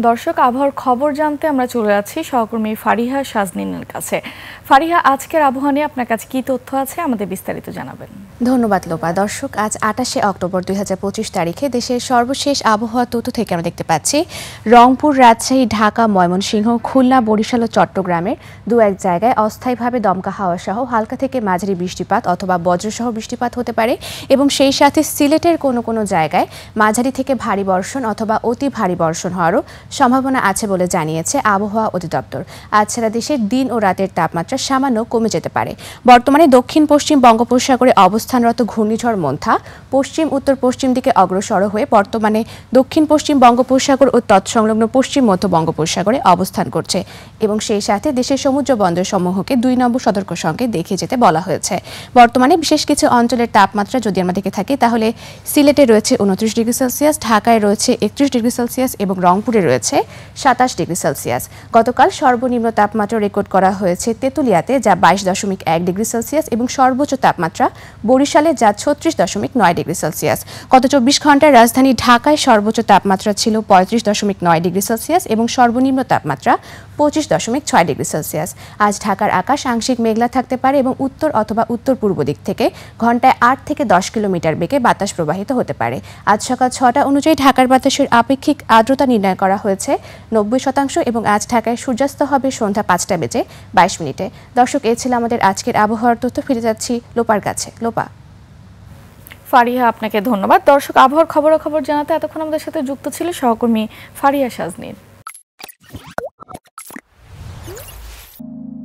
দর্শক, আবহাওয়ার খবর জানতে আমরা চলে যাচ্ছি সহকর্মী ফারিহা সাজনিনের কাছে। ফারিহা, আজকের আবহাওয়া নিয়ে আপনার কাছে কি তথ্য আছে, আমাদের বিস্তারিত জানাবেন। ধন্যবাদ লোপা। দর্শক, আজ ২৮শে অক্টোবর ২০২৫ তারিখে দেশের সর্বশেষ আবহাওয়া তথ্য থেকে আমরা দেখতে পাচ্ছি রংপুর, রাজশাহী, ঢাকা, ময়মনসিংহ, খুলনা, বরিশাল ও চট্টগ্রামের দু এক জায়গায় অস্থায়ীভাবে দমকা হাওয়া সহ হালকা থেকে মাঝারি বৃষ্টিপাত অথবা বজ্রসহ বৃষ্টিপাত হতে পারে এবং সেই সাথে সিলেটের কোনো কোনো জায়গায় মাঝারি থেকে ভারী বর্ষণ অথবা অতি ভারী বর্ষণ হওয়ারও সম্ভাবনা আছে বলে জানিয়েছে আবহাওয়া অধিদপ্তর। আজ সারা দেশের দিন ও রাতের তাপমাত্রা সামান্য কমে যেতে পারে। বর্তমানে দক্ষিণ পশ্চিম বঙ্গোপসাগরে অবস্থানরত ঘূর্ণিঝড় মন্থা পশ্চিম উত্তর পশ্চিম দিকে অগ্রসর হয়ে বর্তমানে দক্ষিণ পশ্চিম বঙ্গোপসাগর ও তৎসংলগ্ন পশ্চিম মধ্য বঙ্গোপসাগরে অবস্থান করছে এবং সেই সাথে দেশের সমুদ্র বন্দর সমূহকে ২ নম্বর সতর্ক সংকেত দেখিয়ে যেতে বলা হয়েছে। বর্তমানে বিশেষ কিছু অঞ্চলের তাপমাত্রা যদি আমরা দেখে থাকি তাহলে সিলেটে রয়েছে ২৯ ডিগ্রি সেলসিয়াস, ঢাকায় রয়েছে ৩১ ডিগ্রি সেলসিয়াস এবং রংপুরে রয়েছে ২৭ ডিগ্রি সেলসিয়াস। গতকাল সর্বনিম্ন তাপমাত্রা রেকর্ড করা হয়েছে তেঁতুলিয়াতে, যা ২২.১ ডিগ্রি সেলসিয়াস এবং সর্বোচ্চ তাপমাত্রা বরিশালে, যা ৩৬.৯ ডিগ্রি সেলসিয়াস। গত ২৪ ঘন্টায় রাজধানী ঢাকায় সর্বোচ্চ তাপমাত্রা ছিল ৩৫.৯ ডিগ্রি সেলসিয়াস এবং সর্বনিম্ন তাপমাত্রা ২৫.৬ ডিগ্রি সেলসিয়াস। আজ ঢাকার আকাশ আংশিক মেঘলা থাকতে পারে এবং উত্তর অথবা উত্তর পূর্ব দিক থেকে ঘন্টায় ৮ থেকে ১০ কিলোমিটার বেগে বাতাস প্রবাহিত হতে পারে। আজ সকাল ৬টা অনুযায়ী ঢাকার বাতাসের আপেক্ষিক আর্দ্রতা নির্ণয় করা হয়েছে ৯০% এবং আজ ঢাকায় সূর্যাস্ত হবে সন্ধ্যা ৫টা বেজে ২২ মিনিটে। দর্শক, এ ছিল আমাদের আজকের আবহাওয়ার তথ্য। ফিরে যাচ্ছি লোপার কাছে। লোপা। ফারিহা, আপনাকে ধন্যবাদ। দর্শক, আবহাওয়ার খবর জানাতে এতক্ষণ আমাদের সাথে যুক্ত ছিল সহকর্মী ফারিহা সাজনিন।